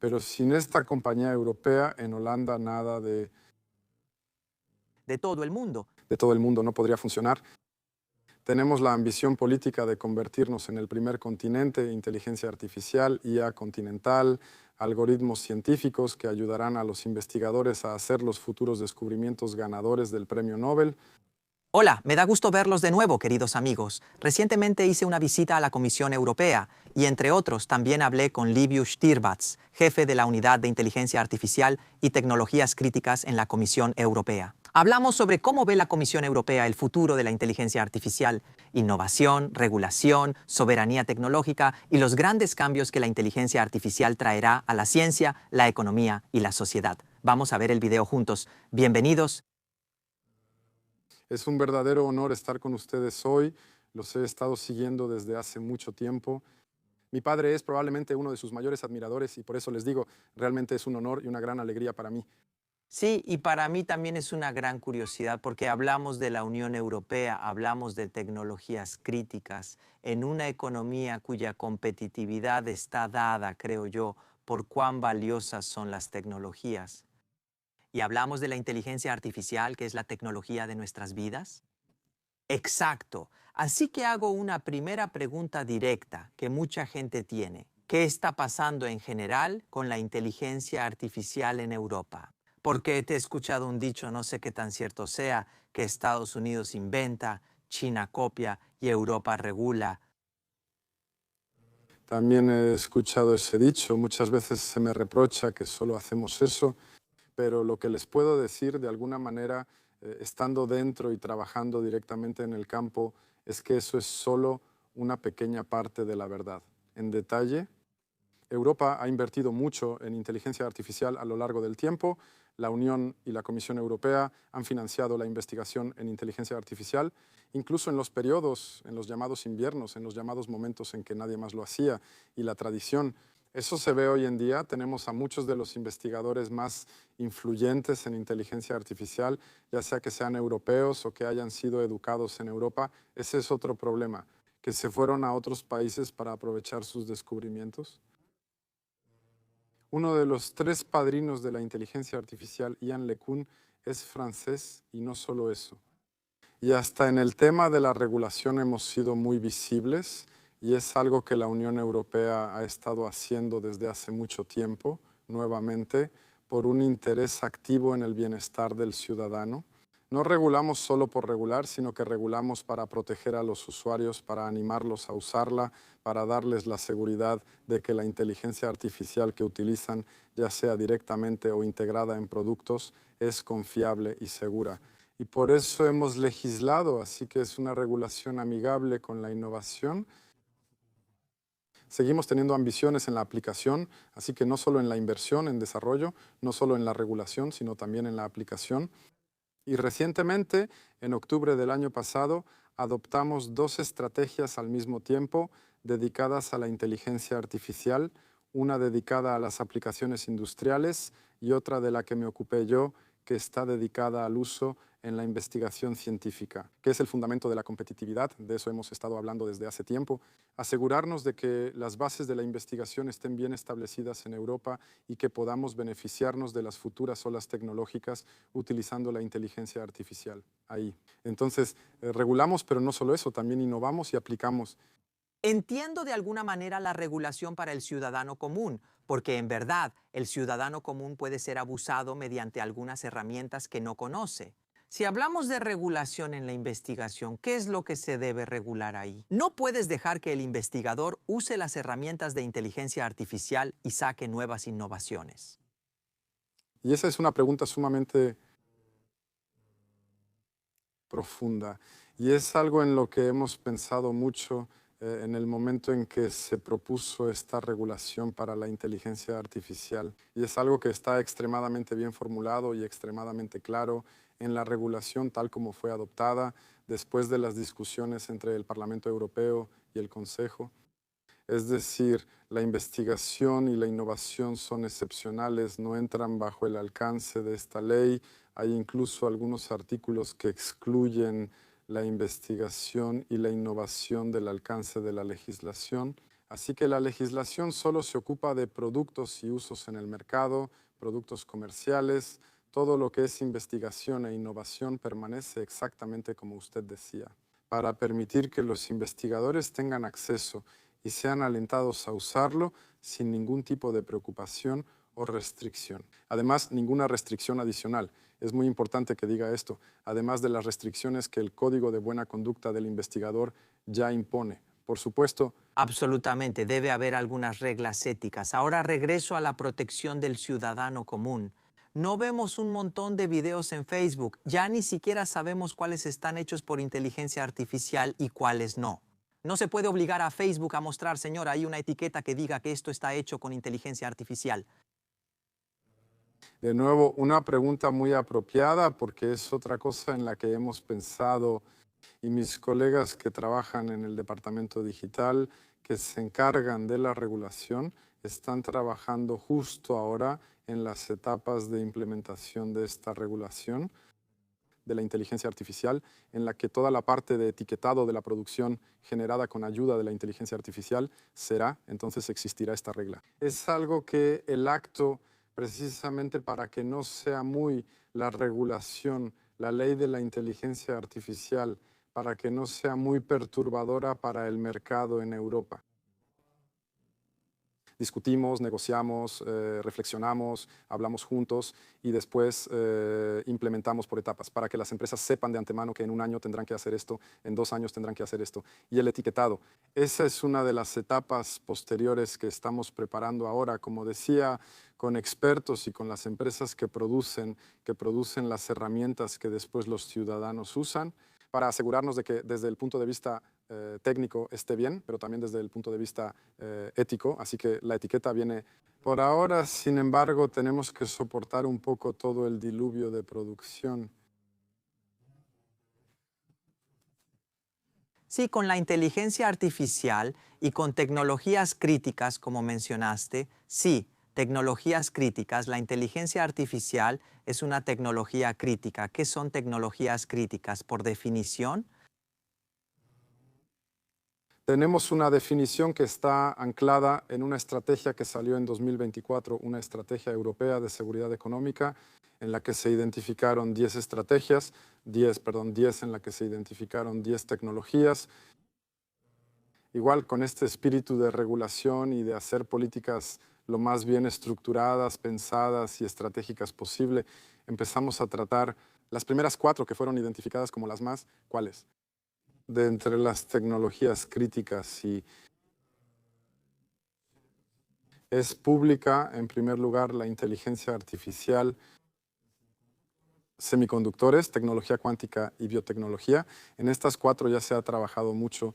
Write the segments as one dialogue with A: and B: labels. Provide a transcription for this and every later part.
A: Pero sin esta compañía europea, en Holanda nada
B: De todo el mundo.
A: de todo el mundo no podría funcionar. Tenemos la ambición política de convertirnos en el primer continente, inteligencia artificial, IA continental, algoritmos científicos que ayudarán a los investigadores a hacer los futuros descubrimientos ganadores del premio Nobel.
B: Hola, me da gusto verlos de nuevo, queridos amigos. Recientemente hice una visita a la Comisión Europea y, entre otros, también hablé con Liviu Stirbats, jefe de la Unidad de Inteligencia Artificial y Tecnologías Críticas en la Comisión Europea. Hablamos sobre cómo ve la Comisión Europea el futuro de la inteligencia artificial, innovación, regulación, soberanía tecnológica y los grandes cambios que la inteligencia artificial traerá a la ciencia, la economía y la sociedad. Vamos a ver el video juntos. Bienvenidos.
A: Es un verdadero honor estar con ustedes hoy. Los he estado siguiendo desde hace mucho tiempo. Mi padre es probablemente uno de sus mayores admiradores y por eso les digo, realmente es un honor y una gran alegría para mí.
B: Sí, y para mí también es una gran curiosidad porque hablamos de la Unión Europea, hablamos de tecnologías críticas en una economía cuya competitividad está dada, creo yo, por cuán valiosas son las tecnologías. Y hablamos de la inteligencia artificial, que es la tecnología de nuestras vidas. Exacto. Así que hago una primera pregunta directa que mucha gente tiene. ¿Qué está pasando en general con la inteligencia artificial en Europa? Porque te he escuchado un dicho, no sé qué tan cierto sea, que Estados Unidos inventa, China copia y Europa regula.
A: También he escuchado ese dicho, muchas veces se me reprocha que solo hacemos eso, pero lo que les puedo decir de alguna manera, estando dentro y trabajando directamente en el campo, es que eso es solo una pequeña parte de la verdad. En detalle, Europa ha invertido mucho en inteligencia artificial a lo largo del tiempo. La Unión y la Comisión Europea han financiado la investigación en inteligencia artificial, incluso en los periodos, en los llamados inviernos, en los llamados momentos en que nadie más lo hacía, y la tradición. Eso se ve hoy en día. Tenemos a muchos de los investigadores más influyentes en inteligencia artificial, ya sea que sean europeos o que hayan sido educados en Europa. Ese es otro problema, que se fueron a otros países para aprovechar sus descubrimientos. Uno de los tres padrinos de la inteligencia artificial, Ian LeCun, es francés y no solo eso. Y hasta en el tema de la regulación hemos sido muy visibles y es algo que la Unión Europea ha estado haciendo desde hace mucho tiempo, nuevamente, por un interés activo en el bienestar del ciudadano. No regulamos solo por regular, sino que regulamos para proteger a los usuarios, para animarlos a usarla, para darles la seguridad de que la inteligencia artificial que utilizan, ya sea directamente o integrada en productos, es confiable y segura. Y por eso hemos legislado, así que es una regulación amigable con la innovación. Seguimos teniendo ambiciones en la aplicación, así que no solo en la inversión, en desarrollo, no solo en la regulación, sino también en la aplicación. Y recientemente, en octubre del año pasado, adoptamos dos estrategias al mismo tiempo dedicadas a la inteligencia artificial, una dedicada a las aplicaciones industriales y otra de la que me ocupé yo, que está dedicada al uso en la investigación científica, que es el fundamento de la competitividad. De eso hemos estado hablando desde hace tiempo. Asegurarnos de que las bases de la investigación estén bien establecidas en Europa y que podamos beneficiarnos de las futuras olas tecnológicas utilizando la inteligencia artificial ahí. Entonces, regulamos, pero no solo eso, también innovamos y aplicamos.
B: Entiendo de alguna manera la regulación para el ciudadano común, porque en verdad el ciudadano común puede ser abusado mediante algunas herramientas que no conoce. Si hablamos de regulación en la investigación, ¿qué es lo que se debe regular ahí? No puedes dejar que el investigador use las herramientas de inteligencia artificial y saque nuevas innovaciones.
A: Y esa es una pregunta sumamente profunda. Y es algo en lo que hemos pensado mucho en el momento en que se propuso esta regulación para la inteligencia artificial. Y es algo que está extremadamente bien formulado y extremadamente claro en la regulación tal como fue adoptada después de las discusiones entre el Parlamento Europeo y el Consejo. Es decir, la investigación y la innovación son excepcionales, no entran bajo el alcance de esta ley. Hay incluso algunos artículos que excluyen la investigación y la innovación del alcance de la legislación. Así que la legislación solo se ocupa de productos y usos en el mercado, productos comerciales, todo lo que es investigación e innovación permanece exactamente como usted decía, para permitir que los investigadores tengan acceso y sean alentados a usarlo sin ningún tipo de preocupación o restricción. Además, ninguna restricción adicional. Es muy importante que diga esto, además de las restricciones que el Código de Buena Conducta del Investigador ya impone. Por supuesto,
B: Absolutamente, debe haber algunas reglas éticas. Ahora regreso a la protección del ciudadano común. No vemos un montón de videos en Facebook, ya ni siquiera sabemos cuáles están hechos por inteligencia artificial y cuáles no. No se puede obligar a Facebook a mostrar, señor, hay una etiqueta que diga que esto está hecho con inteligencia artificial.
A: de nuevo, una pregunta muy apropiada porque es otra cosa en la que hemos pensado y mis colegas que trabajan en el departamento digital, que se encargan de la regulación, están trabajando justo ahora en las etapas de implementación de esta regulación de la inteligencia artificial, en la que toda la parte de etiquetado de la producción generada con ayuda de la inteligencia artificial entonces existirá esta regla. Es algo que el acto, precisamente para que no sea muy la regulación, la ley de la inteligencia artificial, para que no sea muy perturbadora para el mercado en Europa. Discutimos, negociamos, reflexionamos, hablamos juntos y después implementamos por etapas para que las empresas sepan de antemano que en un año tendrán que hacer esto, en 2 años tendrán que hacer esto. Y el etiquetado, esa es una de las etapas posteriores que estamos preparando ahora, como decía, con expertos y con las empresas que producen las herramientas que después los ciudadanos usan, para asegurarnos de que desde el punto de vista técnico esté bien, pero también desde el punto de vista ético. Así que la etiqueta viene. Por ahora, sin embargo, tenemos que soportar un poco todo el diluvio de producción.
B: Sí, con la inteligencia artificial y con tecnologías críticas, como mencionaste, sí, tecnologías críticas. La inteligencia artificial es una tecnología crítica. ¿Qué son tecnologías críticas? Por definición,
A: Tenemos una definición que está anclada en una estrategia que salió en 2024, una estrategia europea de seguridad económica, en la que se identificaron 10 estrategias, 10 en la que se identificaron 10 tecnologías. Igual con este espíritu de regulación y de hacer políticas lo más bien estructuradas, pensadas y estratégicas posible, empezamos a tratar las primeras 4 que fueron identificadas como las más, ¿cuáles? De entre las tecnologías críticas y es pública, en primer lugar, la inteligencia artificial, semiconductores, tecnología cuántica y biotecnología. En estas 4 ya se ha trabajado mucho.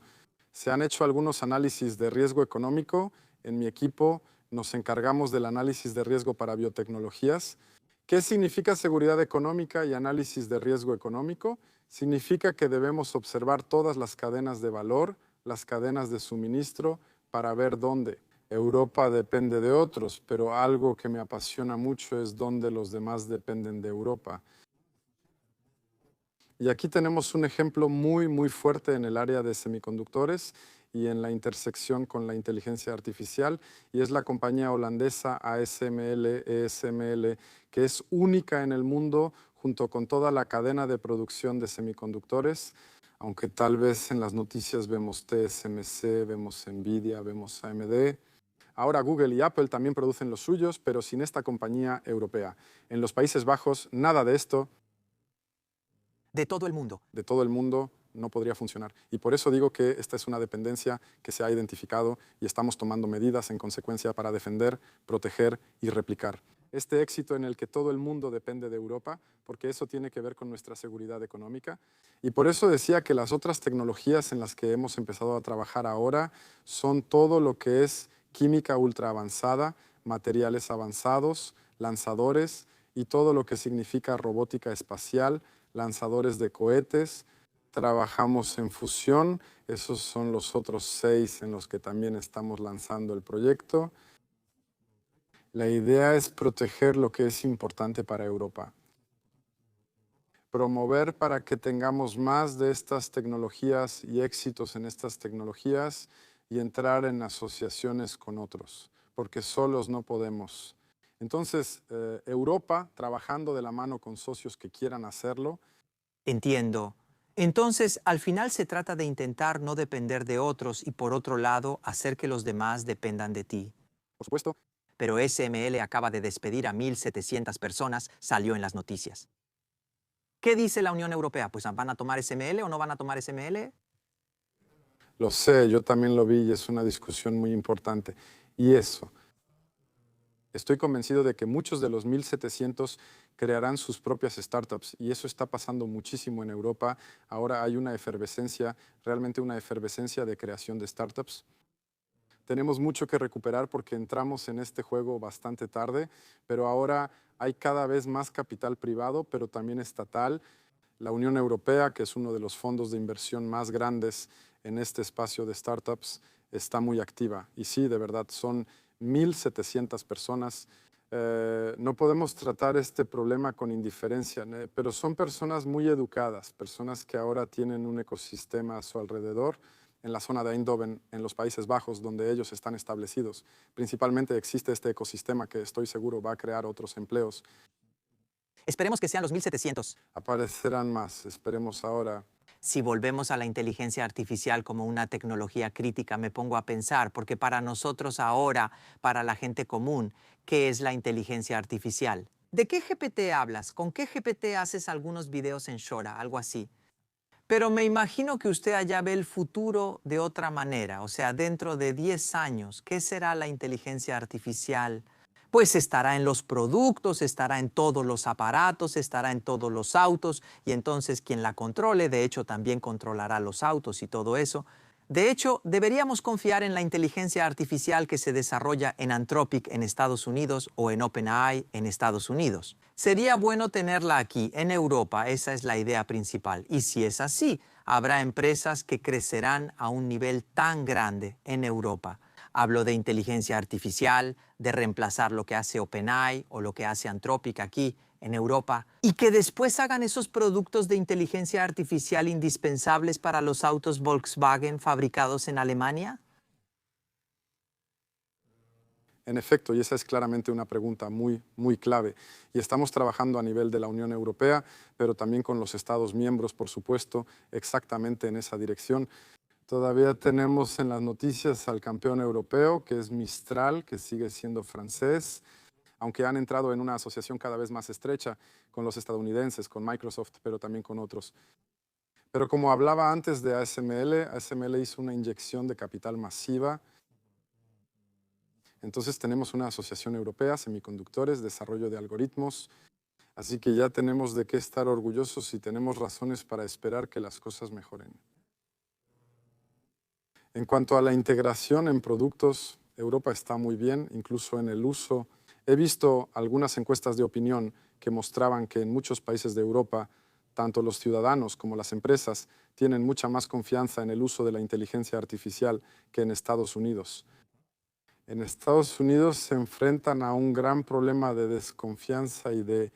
A: Se han hecho algunos análisis de riesgo económico. En mi equipo nos encargamos del análisis de riesgo para biotecnologías. ¿Qué significa seguridad económica y análisis de riesgo económico? Significa que debemos observar todas las cadenas de valor, las cadenas de suministro, para ver dónde. Europa depende de otros, pero algo que me apasiona mucho es dónde los demás dependen de Europa. Y aquí tenemos un ejemplo muy, muy fuerte en el área de semiconductores y en la intersección con la inteligencia artificial, y es la compañía holandesa ASML ESML, que es única en el mundo junto con toda la cadena de producción de semiconductores, aunque tal vez en las noticias vemos TSMC, vemos Nvidia, vemos AMD. Ahora Google y Apple también producen los suyos, pero sin esta compañía europea. En los Países Bajos, nada de esto
B: de todo el mundo.
A: de todo el mundo no podría funcionar. Y por eso digo que esta es una dependencia que se ha identificado y estamos tomando medidas en consecuencia para defender, proteger y replicar. Este éxito en el que todo el mundo depende de Europa, porque eso tiene que ver con nuestra seguridad económica. Y por eso decía que las otras tecnologías en las que hemos empezado a trabajar ahora son todo lo que es química ultra avanzada, materiales avanzados, lanzadores y todo lo que significa robótica espacial, lanzadores de cohetes. Trabajamos en fusión, esos son los otros 6 en los que también estamos lanzando el proyecto. La idea es proteger lo que es importante para Europa. Promover para que tengamos más de estas tecnologías y éxitos en estas tecnologías y entrar en asociaciones con otros, porque solos no podemos. Entonces, Europa, trabajando de la mano con socios que quieran hacerlo.
B: Entiendo. Entonces, al final se trata de intentar no depender de otros y por otro lado, hacer que los demás dependan de ti.
A: Por supuesto.
B: Pero SML acaba de despedir a 1.700 personas, salió en las noticias. ¿Qué dice la Unión Europea? Pues ¿van a tomar SML o no van a tomar SML?
A: Lo sé, yo también lo vi y es una discusión muy importante. Y eso, estoy convencido de que muchos de los 1.700 crearán sus propias startups y eso está pasando muchísimo en Europa. Ahora hay una efervescencia, realmente una efervescencia de creación de startups. Tenemos mucho que recuperar porque entramos en este juego bastante tarde, pero ahora hay cada vez más capital privado, pero también estatal. La Unión Europea, que es uno de los fondos de inversión más grandes en este espacio de startups, está muy activa. Y sí, de verdad, son 1.700 personas. No podemos tratar este problema con indiferencia, pero son personas muy educadas, personas que ahora tienen un ecosistema a su alrededor. En la zona de Eindhoven, en los Países Bajos, donde ellos están establecidos. Principalmente existe este ecosistema que estoy seguro va a crear otros empleos.
B: Esperemos que sean los 1.700.
A: Aparecerán más, esperemos ahora.
B: Si volvemos a la inteligencia artificial como una tecnología crítica, me pongo a pensar, porque para nosotros ahora, para la gente común, ¿qué es la inteligencia artificial? ¿De qué GPT hablas? ¿Con qué GPT haces algunos videos en Shora? Algo así. Pero me imagino que usted allá ve el futuro de otra manera, o sea, dentro de 10 años, ¿qué será la inteligencia artificial? Pues estará en los productos, estará en todos los aparatos, estará en todos los autos y entonces quien la controle, de hecho, también controlará los autos y todo eso. De hecho, deberíamos confiar en la inteligencia artificial que se desarrolla en Anthropic en Estados Unidos o en OpenAI en Estados Unidos. Sería bueno tenerla aquí, en Europa, esa es la idea principal. Y si es así, habrá empresas que crecerán a un nivel tan grande en Europa. Hablo de inteligencia artificial, de reemplazar lo que hace OpenAI o lo que hace Anthropic aquí en Europa, y que después hagan esos productos de inteligencia artificial indispensables para los autos Volkswagen fabricados en Alemania?
A: En efecto, y esa es claramente una pregunta muy, muy clave. Y estamos trabajando a nivel de la Unión Europea, pero también con los Estados miembros, por supuesto, exactamente en esa dirección. Todavía tenemos en las noticias al campeón europeo, que es Mistral, que sigue siendo francés, aunque han entrado en una asociación cada vez más estrecha con los estadounidenses, con Microsoft, pero también con otros. Pero como hablaba antes de ASML, ASML hizo una inyección de capital masiva. Entonces tenemos una asociación europea, semiconductores, desarrollo de algoritmos, así que ya tenemos de qué estar orgullosos y tenemos razones para esperar que las cosas mejoren. En cuanto a la integración en productos, Europa está muy bien, incluso en el uso. He visto algunas encuestas de opinión que mostraban que en muchos países de Europa, tanto los ciudadanos como las empresas tienen mucha más confianza en el uso de la inteligencia artificial que en Estados Unidos. En Estados Unidos se enfrentan a un gran problema de desconfianza y de...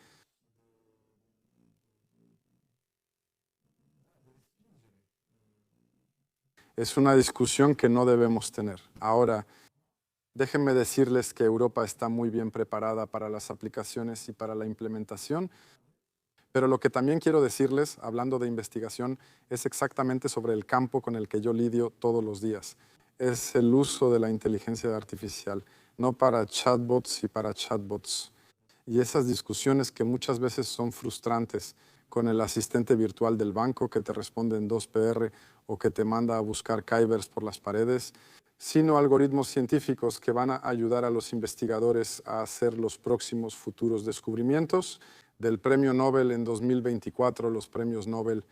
A: Es una discusión que no debemos tener. Ahora, déjenme decirles que Europa está muy bien preparada para las aplicaciones y para la implementación, pero lo que también quiero decirles, hablando de investigación, es exactamente sobre el campo con el que yo lidio todos los días. Es el uso de la inteligencia artificial, no para chatbots y para chatbots. Y esas discusiones que muchas veces son frustrantes con el asistente virtual del banco que te responde en 2PR o que te manda a buscar Kybers por las paredes, sino algoritmos científicos que van a ayudar a los investigadores a hacer los próximos futuros descubrimientos. Del Premio Nobel en 2024, los premios Nobel,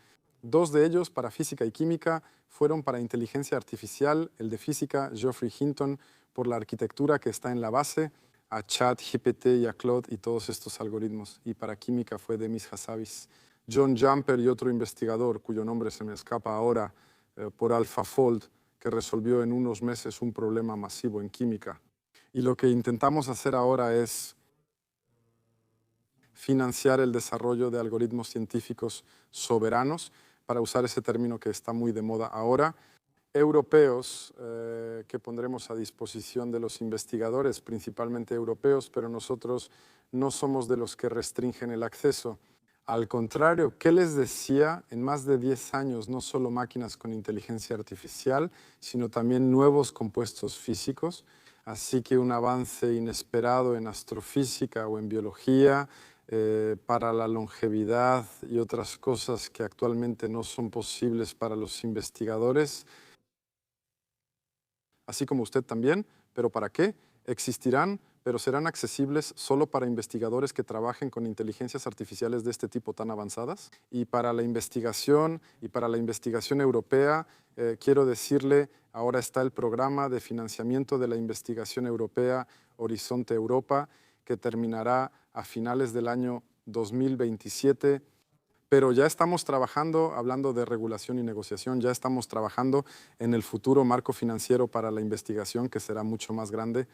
A: 2 de ellos para física y química fueron para inteligencia artificial, el de física Geoffrey Hinton por la arquitectura que está en la base, a ChatGPT y a Claude y todos estos algoritmos. Y para química fue Demis Hassabis. John Jumper y otro investigador, cuyo nombre se me escapa ahora, por AlphaFold, que resolvió en unos meses un problema masivo en química. Y lo que intentamos hacer ahora es financiar el desarrollo de algoritmos científicos soberanos, para usar ese término que está muy de moda ahora, europeos que pondremos a disposición de los investigadores, principalmente europeos, pero nosotros no somos de los que restringen el acceso. Al contrario, ¿qué les decía? En más de 10 años, no solo máquinas con inteligencia artificial, sino también nuevos compuestos físicos. Así que un avance inesperado en astrofísica o en biología, para la longevidad y otras cosas que actualmente no son posibles para los investigadores, así como usted también, pero ¿para qué? Existirán, pero serán accesibles solo para investigadores que trabajen con inteligencias artificiales de este tipo tan avanzadas. Y para la investigación europea, quiero decirle, ahora está el programa de financiamiento de la investigación europea Horizonte Europa, que terminará a finales del año 2027. Pero ya estamos trabajando, hablando de regulación y negociación, ya estamos trabajando en el futuro marco financiero para la investigación, que será mucho más grande.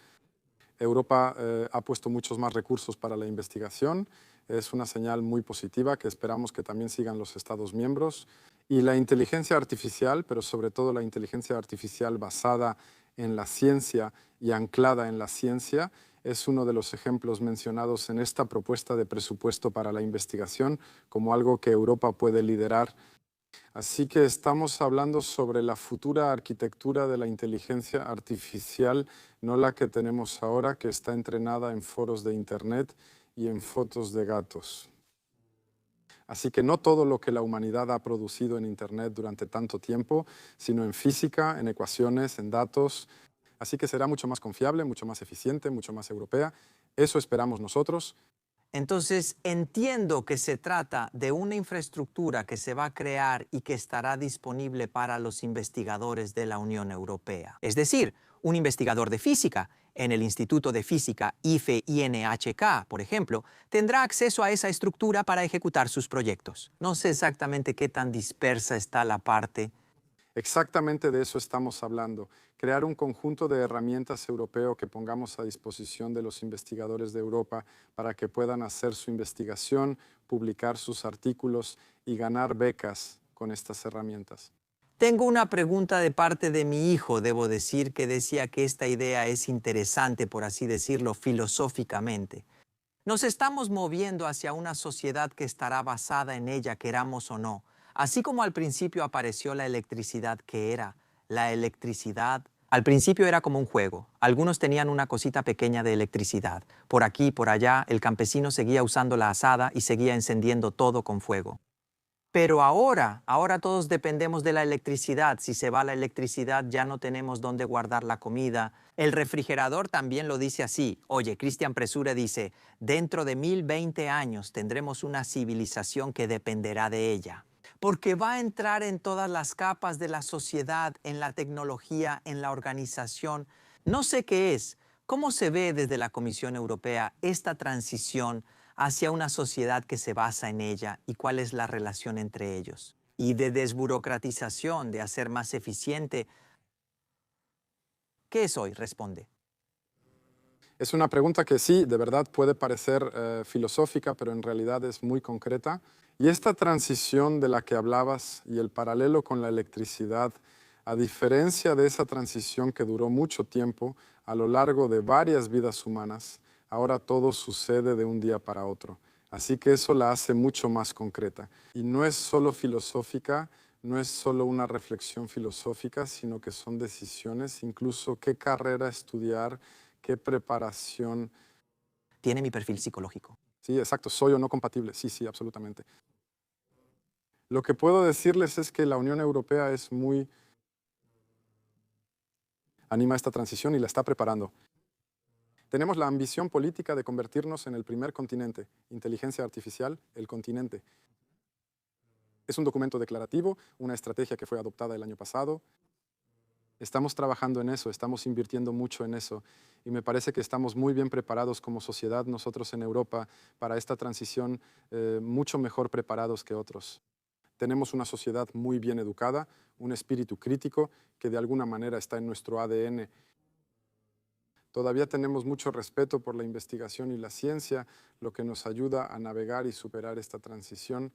A: Europa ha puesto muchos más recursos para la investigación. Es una señal muy positiva que esperamos que también sigan los Estados miembros. Y la inteligencia artificial, pero sobre todo la inteligencia artificial basada en la ciencia y anclada en la ciencia, es uno de los ejemplos mencionados en esta propuesta de presupuesto para la investigación como algo que Europa puede liderar. Así que estamos hablando sobre la futura arquitectura de la inteligencia artificial, no la que tenemos ahora, que está entrenada en foros de Internet y en fotos de gatos. Así que no todo lo que la humanidad ha producido en Internet durante tanto tiempo, sino en física, en ecuaciones, en datos. Así que será mucho más confiable, mucho más eficiente, mucho más europea. Eso esperamos nosotros.
B: Entonces, entiendo que se trata de una infraestructura que se va a crear y que estará disponible para los investigadores de la Unión Europea. Es decir, un investigador de física en el Instituto de Física IFE-INHK, por ejemplo, tendrá acceso a esa estructura para ejecutar sus proyectos. No sé exactamente qué tan dispersa está la parte.
A: Exactamente de eso estamos hablando. Crear un conjunto de herramientas europeo que pongamos a disposición de los investigadores de Europa para que puedan hacer su investigación, publicar sus artículos y ganar becas con estas herramientas.
B: Tengo una pregunta de parte de mi hijo, debo decir, que decía que esta idea es interesante, por así decirlo, filosóficamente. Nos estamos moviendo hacia una sociedad que estará basada en ella, queramos o no. Así como al principio apareció la electricidad, que era la electricidad. Al principio era como un juego. Algunos tenían una cosita pequeña de electricidad. Por aquí, por allá, el campesino seguía usando la azada y seguía encendiendo todo con fuego. Pero ahora todos dependemos de la electricidad. Si se va la electricidad, ya no tenemos dónde guardar la comida. El refrigerador también lo dice así. Oye, Cristian Presure dice, dentro de 1020 años tendremos una civilización que dependerá de ella. Porque va a entrar en todas las capas de la sociedad, en la tecnología, en la organización. No sé qué es. ¿Cómo se ve desde la Comisión Europea esta transición hacia una sociedad que se basa en ella y cuál es la relación entre ellos? Y de desburocratización, de hacer más eficiente. ¿Qué es hoy? Responde.
A: Es una pregunta que sí, de verdad puede parecer filosófica, pero en realidad es muy concreta. Y esta transición de la que hablabas y el paralelo con la electricidad, a diferencia de esa transición que duró mucho tiempo, a lo largo de varias vidas humanas, ahora todo sucede de un día para otro. Así que eso la hace mucho más concreta. Y no es solo filosófica, no es solo una reflexión filosófica, sino que son decisiones, incluso qué carrera estudiar, qué preparación.
B: Tiene mi perfil psicológico.
A: Sí, exacto, soy o no compatible. Sí, sí, absolutamente. Lo que puedo decirles es que la Unión Europea es muy anima esta transición y la está preparando. Tenemos la ambición política de convertirnos en el primer continente, inteligencia artificial, el continente. Es un documento declarativo, una estrategia que fue adoptada el año pasado. Estamos trabajando en eso, estamos invirtiendo mucho en eso y me parece que estamos muy bien preparados como sociedad nosotros en Europa para esta transición, mucho mejor preparados que otros. Tenemos una sociedad muy bien educada, un espíritu crítico que de alguna manera está en nuestro ADN. Todavía tenemos mucho respeto por la investigación y la ciencia, lo que nos ayuda a navegar y superar esta transición.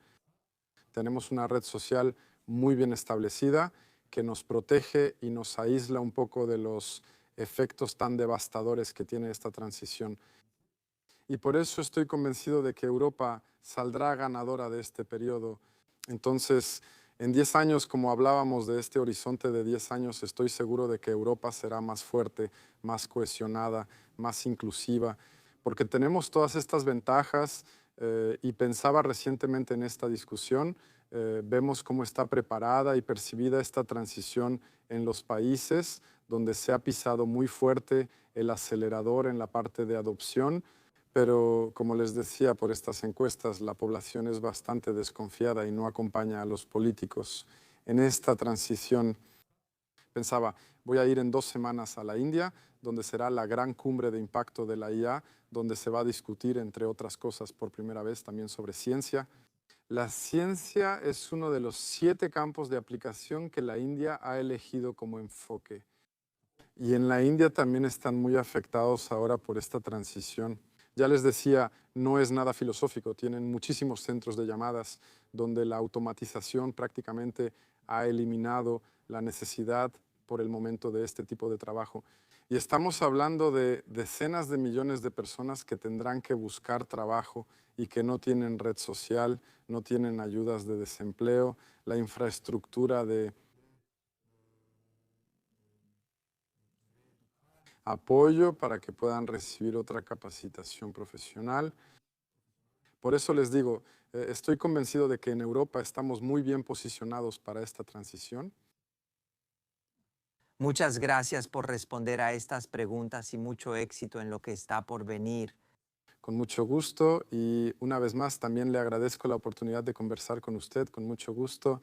A: Tenemos una red social muy bien establecida que nos protege y nos aísla un poco de los efectos tan devastadores que tiene esta transición. Y por eso estoy convencido de que Europa saldrá ganadora de este periodo. Entonces, en 10 años, como hablábamos de este horizonte de 10 años, estoy seguro de que Europa será más fuerte, más cohesionada, más inclusiva, porque tenemos todas estas ventajas y pensaba recientemente en esta discusión, vemos cómo está preparada y percibida esta transición en los países donde se ha pisado muy fuerte el acelerador en la parte de adopción, pero como les decía, por estas encuestas la población es bastante desconfiada y no acompaña a los políticos. En esta transición pensaba, voy a ir en 2 semanas a la India, donde será la gran cumbre de impacto de la IA, donde se va a discutir, entre otras cosas, por primera vez también sobre ciencia. La ciencia es uno de los 7 campos de aplicación que la India ha elegido como enfoque. Y en la India también están muy afectados ahora por esta transición. Ya les decía, no es nada filosófico, tienen muchísimos centros de llamadas donde la automatización prácticamente ha eliminado la necesidad por el momento de este tipo de trabajo. Y estamos hablando de decenas de millones de personas que tendrán que buscar trabajo y que no tienen red social, no tienen ayudas de desempleo, la infraestructura de apoyo para que puedan recibir otra capacitación profesional. Por eso les digo, estoy convencido de que en Europa estamos muy bien posicionados para esta transición.
B: Muchas gracias por responder a estas preguntas y mucho éxito en lo que está por venir.
A: Con mucho gusto y una vez más también le agradezco la oportunidad de conversar con usted, con mucho gusto.